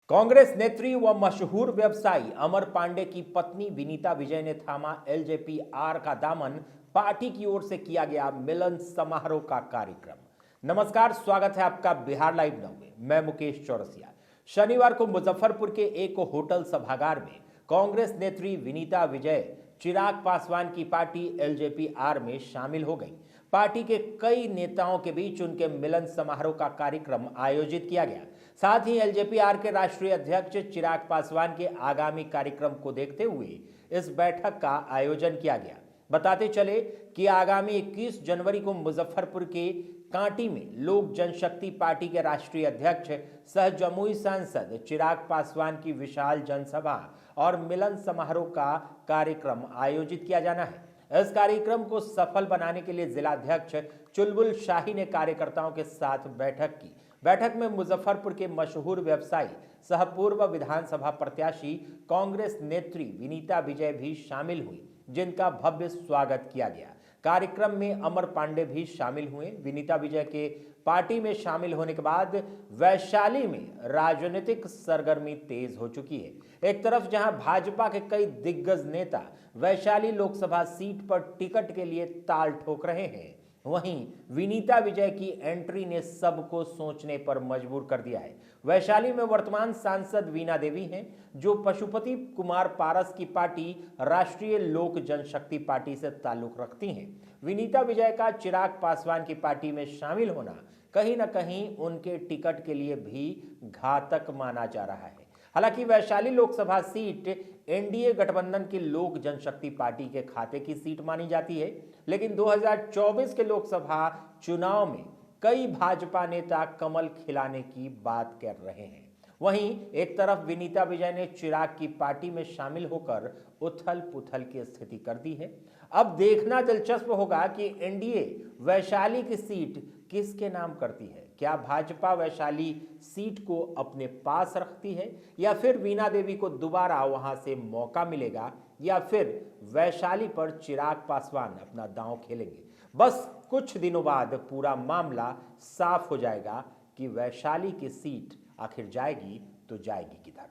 कांग्रेस नेत्री व मशहूर व्यवसायी अमर पांडे की पत्नी विनीता विजय ने थामा एलजेपी आर का दामन। पार्टी की ओर से किया गया मिलन समारोह का कार्यक्रम। नमस्कार, स्वागत है आपका बिहार लाइव नाउ में। मैं मुकेश चौरसिया। शनिवार को मुजफ्फरपुर के एक होटल सभागार में कांग्रेस नेत्री विनीता विजय चिराग पासवान की पार्टी एलजेपी आर में शामिल हो गई। पार्टी के कई नेताओं के बीच उनके मिलन समारोह का कार्यक्रम आयोजित किया गया। साथ ही एलजेपी आर के राष्ट्रीय अध्यक्ष चिराग पासवान के आगामी कार्यक्रम को देखते हुए इस बैठक का आयोजन किया गया। बताते चले कि आगामी 21 जनवरी को मुजफ्फरपुर के कांटी में लोक जनशक्ति पार्टी के राष्ट्रीय अध्यक्ष सह जमुई सांसद चिराग पासवान की विशाल जनसभा और मिलन समारोह का कार्यक्रम आयोजित किया जाना है। इस कार्यक्रम को सफल बनाने के लिए जिलाध्यक्ष चुलबुल शाही ने कार्यकर्ताओं के साथ बैठक की। बैठक में मुजफ्फरपुर के मशहूर व्यवसायी सह पूर्व विधानसभा प्रत्याशी कांग्रेस नेत्री विनीता विजय भी शामिल हुई, जिनका भव्य स्वागत किया गया। कार्यक्रम में अमर पांडे भी शामिल हुए। विनीता विजय के पार्टी में शामिल होने के बाद वैशाली में राजनीतिक सरगर्मी तेज हो चुकी है। एक तरफ जहां भाजपा के कई दिग्गज नेता वैशाली लोकसभा सीट पर टिकट के लिए ताल ठोक रहे हैं, वहीं विनीता विजय की एंट्री ने सबको सोचने पर मजबूर कर दिया है। वैशाली में वर्तमान सांसद वीणा देवी हैं, जो पशुपति कुमार पारस की पार्टी राष्ट्रीय लोक जनशक्ति पार्टी से ताल्लुक रखती हैं। विनीता विजय का चिराग पासवान की पार्टी में शामिल होना कहीं न कहीं उनके टिकट के लिए भी घातक माना जा रहा है। हालांकि वैशाली लोकसभा सीट एनडीए गठबंधन की लोक जनशक्ति पार्टी के खाते की सीट मानी जाती है, लेकिन 2024 के लोकसभा चुनाव में कई भाजपा नेता कमल खिलाने की बात कर रहे हैं। वहीं एक तरफ विनीता विजय ने चिराग की पार्टी में शामिल होकर उथल पुथल की स्थिति कर दी है। अब देखना दिलचस्प होगा कि एनडीए वैशाली की सीट किसके नाम करती है। क्या भाजपा वैशाली सीट को अपने पास रखती है, या फिर वीणा देवी को दोबारा वहां से मौका मिलेगा, या फिर वैशाली पर चिराग पासवान अपना दांव खेलेंगे। बस कुछ दिनों बाद पूरा मामला साफ हो जाएगा कि वैशाली की सीट आखिर जाएगी तो जाएगी किधर।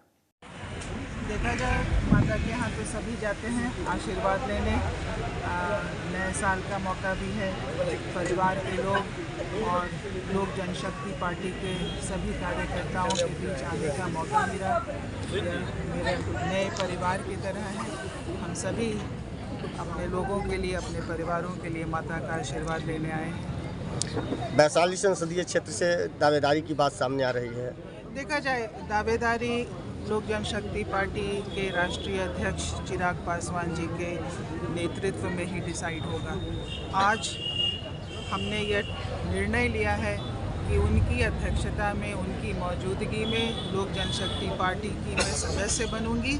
देखा जाए, माता के यहाँ तो सभी जाते हैं आशीर्वाद लेने। नए साल का मौका भी है। परिवार के लोग और लोक जनशक्ति पार्टी के सभी कार्यकर्ताओं के बीच आने का मौका मिला। मेरे नए परिवार की तरह है। हम सभी अपने लोगों के लिए, अपने परिवारों के लिए माता का आशीर्वाद लेने आए हैं। वैशाली संसदीय क्षेत्र से दावेदारी की बात सामने आ रही है। देखा जाए, दावेदारी लोक जनशक्ति पार्टी के राष्ट्रीय अध्यक्ष चिराग पासवान जी के नेतृत्व में ही डिसाइड होगा। आज हमने यह निर्णय लिया है कि उनकी अध्यक्षता में, उनकी मौजूदगी में लोक जनशक्ति पार्टी की मैं सदस्य बनूंगी।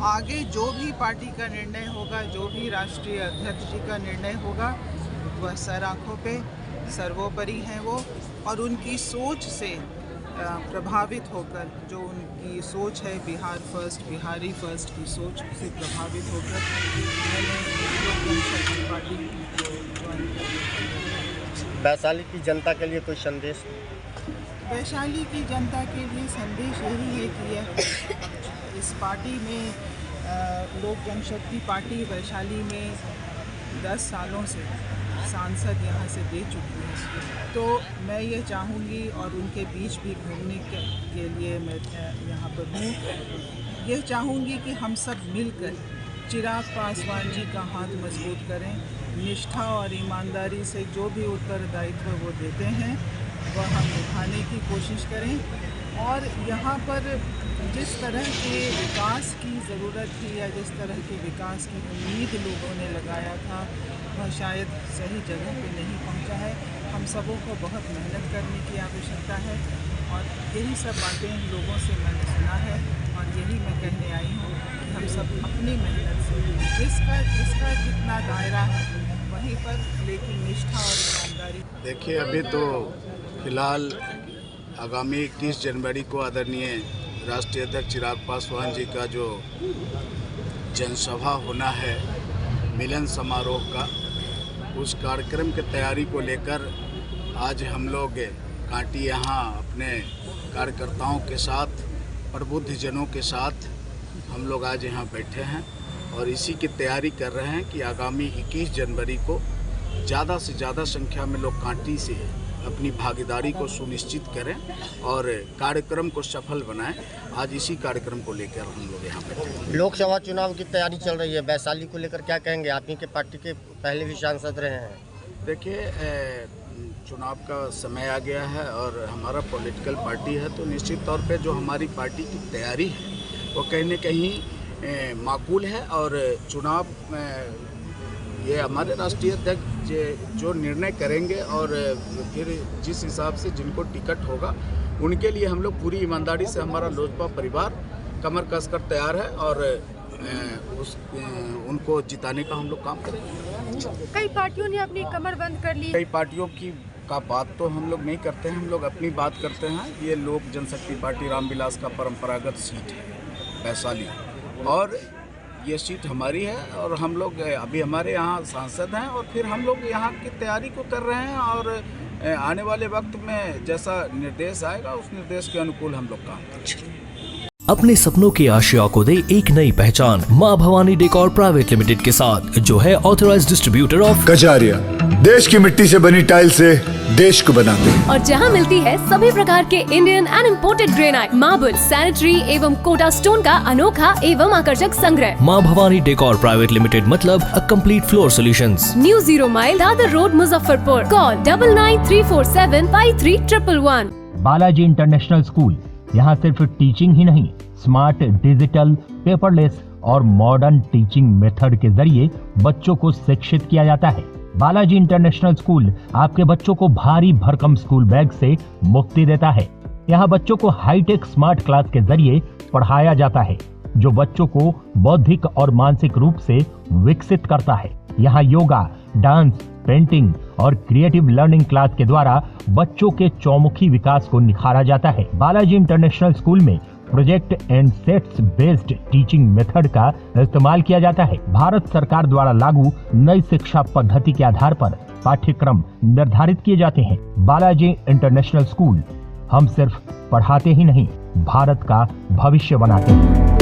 आगे जो भी पार्टी का निर्णय होगा, जो भी राष्ट्रीय अध्यक्ष जी का निर्णय होगा, वह सर आँखों पे सर्वोपरि हैं वो, और उनकी सोच से प्रभावित होकर, जो उनकी सोच है बिहार फर्स्ट, बिहारी फर्स्ट की सोच से प्रभावित होकर मैंने लोक जनशक्ति पार्टी को ज्वाइन किया। वैशाली की जनता के लिए कोई संदेश? वैशाली की जनता के लिए संदेश यही है कि यह इस पार्टी में लोक जनशक्ति पार्टी वैशाली में 10 सालों से सांसद यहाँ से दे चुकी है। तो मैं ये चाहूँगी, और उनके बीच भी घूमने के लिए मैं यहाँ पर हूँ, ये चाहूँगी कि हम सब मिलकर चिराग पासवान जी का हाथ मजबूत करें। निष्ठा और ईमानदारी से जो भी उत्तरदायित्व वो देते हैं वह हम निभाने की कोशिश करें। और यहाँ पर जिस तरह के विकास की ज़रूरत थी, या जिस तरह के विकास की उम्मीद लोगों ने लगाया था, वह शायद सही जगह पे नहीं पहुँचा है। हम सबों को बहुत मेहनत करने की आवश्यकता है, और यही सब बातें लोगों से मैंने सुना है, और यही मैं कहने आई हूँ कि हम सब अपनी मेहनत से जिसका जितना दायरा है वहीं पर, लेकिन निष्ठा और ईमानदारी। देखिए, अभी तो फिलहाल आगामी 21 जनवरी को आदरणीय राष्ट्रीय अध्यक्ष चिराग पासवान जी का जो जनसभा होना है मिलन समारोह का, उस कार्यक्रम की तैयारी को लेकर आज हम लोग कांटी यहाँ अपने कार्यकर्ताओं के साथ प्रबुद्धजनों के साथ हम लोग आज यहाँ बैठे हैं और इसी की तैयारी कर रहे हैं कि आगामी 21 जनवरी को ज़्यादा से ज़्यादा संख्या में लोग कांटी से अपनी भागीदारी को सुनिश्चित करें और कार्यक्रम को सफल बनाएं। आज इसी कार्यक्रम को लेकर हम लोग यहाँ बैठे हैं। लोकसभा चुनाव की तैयारी चल रही है, वैशाली को लेकर क्या कहेंगे? आप ही के पार्टी के पहले भी सांसद रहे हैं। देखिए, चुनाव का समय आ गया है और हमारा पॉलिटिकल पार्टी है, तो निश्चित तौर पे जो हमारी पार्टी की तैयारी है वो कहीं न कहीं माकूल है और चुनाव ये हमारे राष्ट्रीय अध्यक्ष जो निर्णय करेंगे और फिर जिस हिसाब से जिनको टिकट होगा उनके लिए हम लोग पूरी ईमानदारी से, हमारा लोजपा परिवार कमर कसकर तैयार है और उनको जिताने का हम लोग काम करेंगे। कई पार्टियों ने अपनी कमर बंद कर ली। कई पार्टियों का बात तो हम लोग नहीं करते हैं, हम लोग अपनी बात करते हैं। ये लोक जनशक्ति पार्टी रामविलास का परंपरागत सीट है वैशाली, और ये सीट हमारी है और हम लोग अभी हमारे यहाँ सांसद हैं और फिर हम लोग यहाँ की तैयारी को कर रहे हैं और आने वाले वक्त में जैसा निर्देश आएगा उस निर्देश के अनुकूल हम लोग काम करेंगे। अपने सपनों के आशिया को दे एक नई पहचान माँ भवानी डेकोर प्राइवेट लिमिटेड के साथ, जो है ऑथराइज्ड डिस्ट्रीब्यूटर ऑफ कजारिया। देश की मिट्टी से बनी टाइल से देश को बनाते हैं और जहां मिलती है सभी प्रकार के Indian and imported granite, marble, sanitary एवं कोटा स्टोन का अनोखा एवं आकर्षक संग्रह। माँ भवानी डेकोर प्राइवेट लिमिटेड मतलब a complete floor solutions. New 0 mile Dadar road, Muzaffarpur. Call 9934753111। Balaji international school, यहाँ सिर्फ टीचिंग ही नहीं, स्मार्ट, डिजिटल, पेपरलेस और मॉडर्न टीचिंग मेथड के जरिए बच्चों को शिक्षित किया जाता है। बालाजी इंटरनेशनल स्कूल आपके बच्चों को भारी भरकम स्कूल बैग से मुक्ति देता है। यहाँ बच्चों को हाईटेक स्मार्ट क्लास के जरिए पढ़ाया जाता है, जो बच्चों को बौद्धिक और मानसिक रूप से विकसित करता है। यहाँ योगा, डांस, पेंटिंग और क्रिएटिव लर्निंग क्लास के द्वारा बच्चों के चौमुखी विकास को निखारा जाता है। बालाजी इंटरनेशनल स्कूल में project and sets based teaching method का इस्तेमाल किया जाता है। भारत सरकार द्वारा लागू नई शिक्षा पद्धति के आधार पर पाठ्यक्रम निर्धारित किए जाते हैं। बालाजी इंटरनेशनल स्कूल, हम सिर्फ पढ़ाते ही नहीं, भारत का भविष्य बनाते हैं।